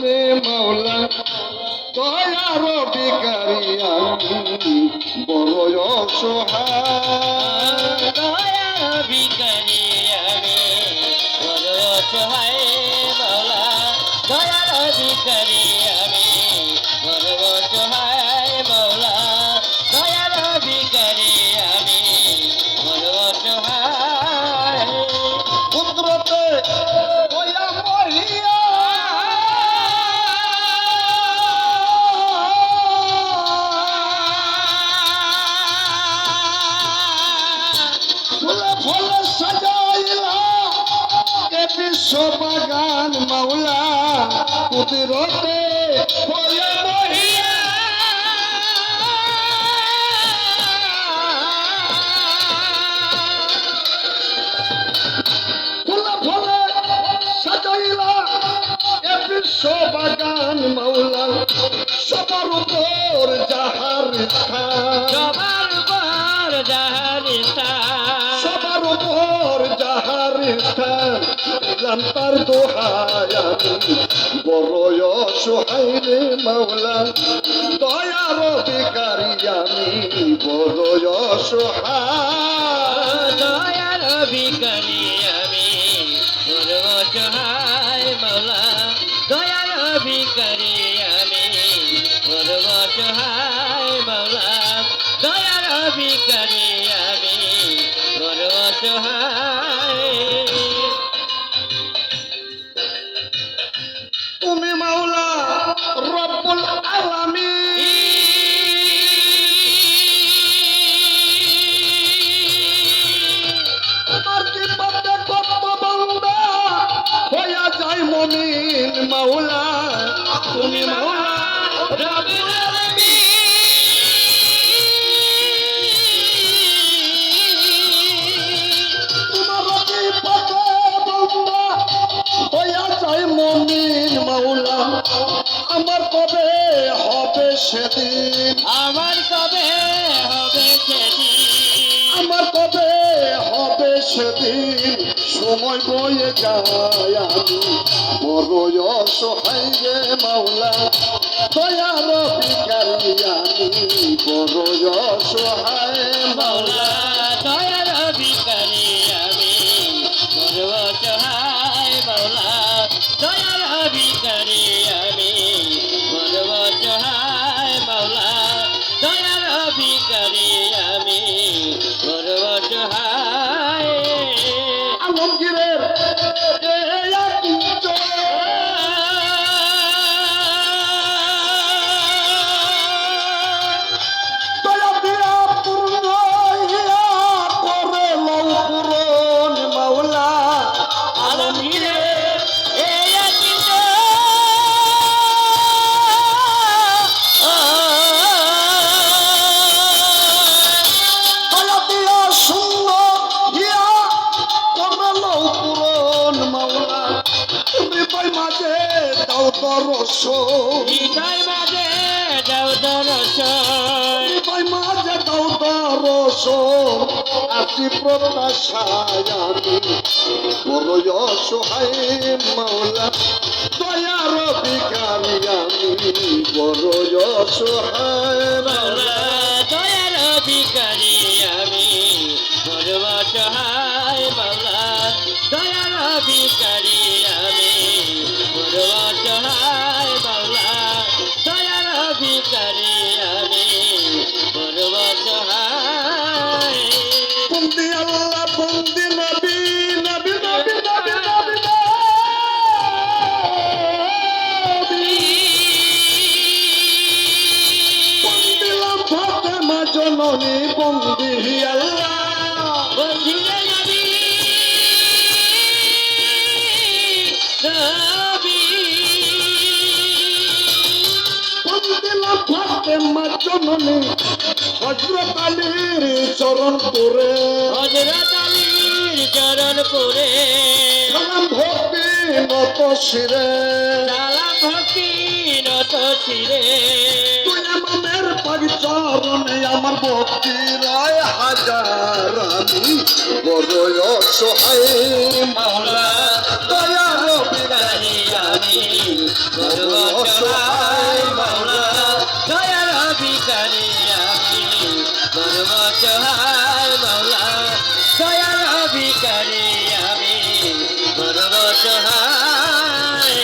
রে মাওলা দয়ার ভিখারি আমি বড় অসহায় দয়ার ভিখারি আমি বড় অসহায় মাওলা দয়ার ভিখারি আমি বড় অসহায় মাওলা দয়ার ভিখারি আমি বড় অসহায় কুদরতে ওয়া মরিয়া ফুলে ফুলে সাজাইলা এ বিশ্ব বাগান মাওলা কুদরতে ওয়া মরিয়া ফুলে ফুলে সাজাইলা এ বিশ্ব বাগান মাওলা সবার উপর যাহার স্থান সবার উপর যাহার স্থান সবার উপর যাহার স্থান জানতার দোহায় আমি বড় অসহায় রে মাওলা দয়ার ভিখারি আমি বড় অসহায় দয়ার ভিখারি আমি বড় অসহায় মাওলা দয়ার ভিখারি আমি বড় অসহায় মাওলা দয়ার ভিখারি আমি বড় অসহায় তুমি মাওলা রব্বুল আলামিন তোমার কৃপাতে কত বান্দা হইয়া যায় মুমিন মাওলা তুমি মাওলা রব্বুল তোমার কৃপাতে বান্দা হইয়া যায় মুমিন মাওলা আমার কবে হবে সেদিন আমার কবে হবে সেদিন আমার কবে হবে সেদিন সময় বয়ে যায় আমি বড় অসহায় রে মাওলা দয়ার ভিখারি আমি বড় অসহায় মাওলা মাওলা দয়ার ভিখারি আমি বড় অসহায় মাওলা দয়ার ভিখারি আমি বড় অসহায় মাওলা দয়ার ভিখারি আমি বড় অসহায় আলমগীরের এই অঞ্চলে দয়া দিয়া পূর্ণ ইয়া করে লও পূরণ মাওলা আলমগীরের এই অচিন্ত দয়া দিয়া শূন্য ইয়া করে লও পূরণ মাওলা হৃদয় মাঝে দাও দর্শন হৃদয় মাঝে যাও দর্শন হৃদয় মাঝে দাও দর্শন আছি প্রত্যাশায় আমি বড় অসহায় মাওলা দয়ার ভিখারি আমি বড় অসহায় মাওলা দয়ার ভিখারি আমি বড় অসহায় মাওলা দয়ার ভিখারি আমি বড় অসহায় মাওলা দয়ার ভিখারি আমি বড় অসহায় বন্দি আল্লাহ বন্দি নবী নবী নবী নবী নবী নবী বন্দিলাম ফাতেমা জননী বন্দি আল্লাহ বন্ধিয়ে নবী নবী বন্দিলাম ফাতেমা জননী হযরত আলীর চরণ পুরে হযরত আলীর চরণ পুরে সালাম ভক্তি নত শিরে সালাম ভক্তি নত শিরে তুই আমাদের পাক চরণে আমার ভক্তি রায় হাজার আমি বড় অসহায় মাওলা দয়ার ভিখারি আমি বড় অসহায় মাওলা দয়ার ভিখারি আমি বড় অসহায় মাওলা দয়ার ভিখারি আমি বড় অসহায়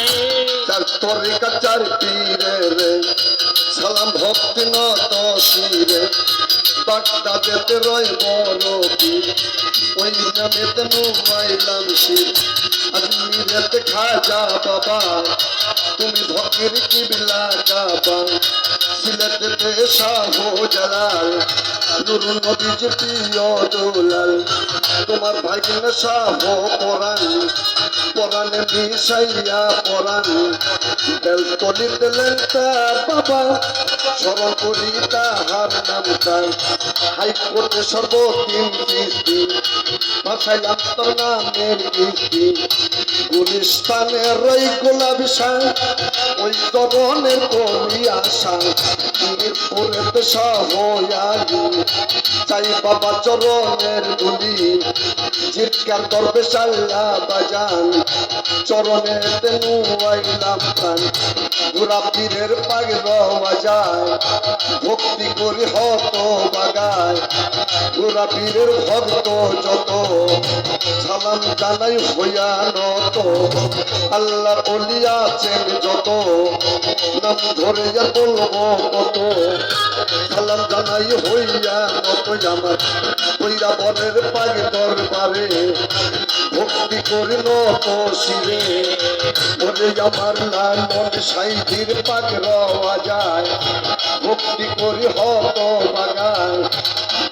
চার তরিকা চার পীরে রে সালাম ভক্তি নত শিরে বাগদাদেতে রয় বড় পীর ওই নামেতে নুমাইলাম শির আজমিরেতে খাজা বাবা তুমি ভকের কিবলা কাবা সিলেটেতে শাহ জালাল নুর নবীজি প্রিয় দুলাল তোমার ভাগিনা শাহ পরাণ পরাণে মিশাইয়া পরাণ বেলতলিতে লেংটা বাবা স্মরণ করি তাহার নামটা হাইকোর্টে সর্বদিন কিস্তি ভাষাইলাম তোর নামের কিস্তি গুলিস্তানের ওই গোলাপি শাহ ওই তরণের কবি আশা মিরপুরেতে সহয়ালি চাই বাবা চরণের গুলি চিৎকার করবে সাল্লা বাজান চরণেতে নুয়াইলাম প্রাণ ঘোরা পীরের পাগে রওয়া যায় ভক্তি করি হত বাগায় ঘোরা পীরের ভক্ত যত সালাম জানাই হইয়া নত আল্লাহর অলি আছেন যত নাম ধরে আর বলবো কত সালাম জানাই হইয়া নত আমার কইরা বরের পাগে দরবারে ভক্তি করি নত শিরে ওরে আমার লালন সাইদির পাগে রওয়া যায় ভক্তি করি হত বাগায়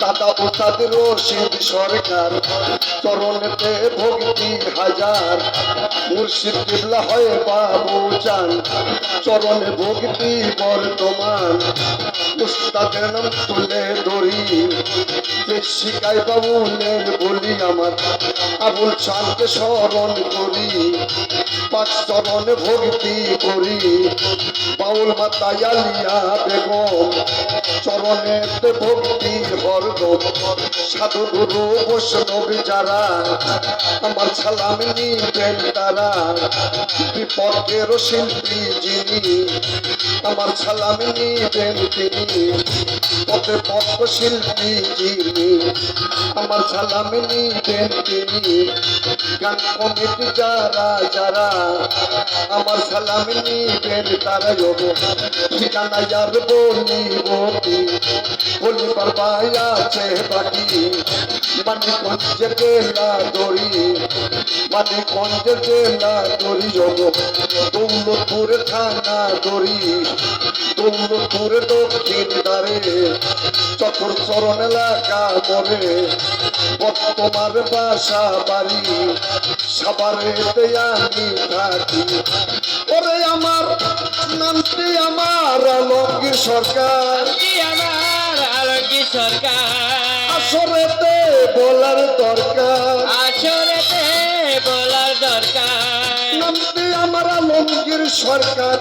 দাদা উস্তাদ রশিদ সরকার চরণেতে ভক্তি হাজার মুর্শিদ কিবলা হয় বাবু চান চরণে ভক্তি বর্তমান উস্তাদের নাম তুলে ধরি যে শিকাই বাবুনের বলি আমার আবুল চানকে স্মরণ করি পাঁচ চরণে ভক্তি করি বাউল মাতা আলিয়া বেগম চরণেতে ভক্তি হরদম সাধু গুরু বৈষ্ণব যারা আমার সালাম নিবেন তারা বিপদের শিল্পী যিনি আমার সালাম নিবেন তিনি পথে পথ শিল্পী যিনি আমার সালাম নিবেন তিনি গান কমিটি যারা যারা আমার সালাম নিবেন তারা ঠিকানা যার বলি বলিবার পাই আছে বাকি মানিকগঞ্জে জেলা দড়ি মানিকগঞ্জে জেলা দড়ি দৌলতপুরে থানা দড়ি দৌলতপুরে দক্ষিণ দ্বারে চতুর চরণ এলাকা মরে বর্তমার বাসা বাড়ি সাবারেতে আমি থাকি ওরে আমার নামটি আমার আলমগীর সরকার আমার আলমগীর সরকার আসরেতে বলার দরকার আসরেতে বলার দরকার নামটি আমার আলমগীর সরকার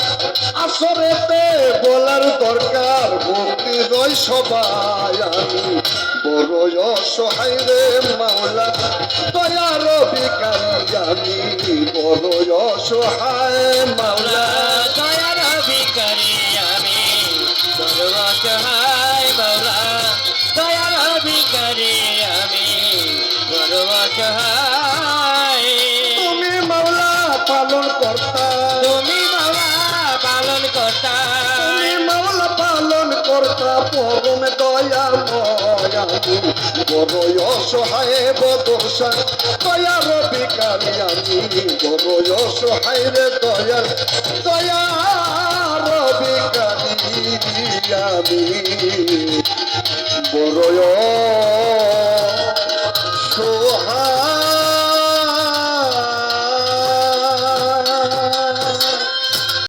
আসরেতে বলার দরকার ভক্তি রয় সবাই আমি বড় অসহায় রে মাওলা দয়ার ভিখারি আমি বড় অসহায় মাওলা দয়ার ভিখারি আমি বড় অসহায় মাওলা দয়ার ভিখারি আমি বড় অসহায় তুমি মাওলা পালন কর্তা তুমি মাওলা পালন কর্তা তুমি মাওলা পালন কর্তা পরমে দয়াময় আমি বড় অসহায় বদশা দয়ার ভিখারি আমি বড় অসহায় রে দয়ার ভিখারি আমি বড়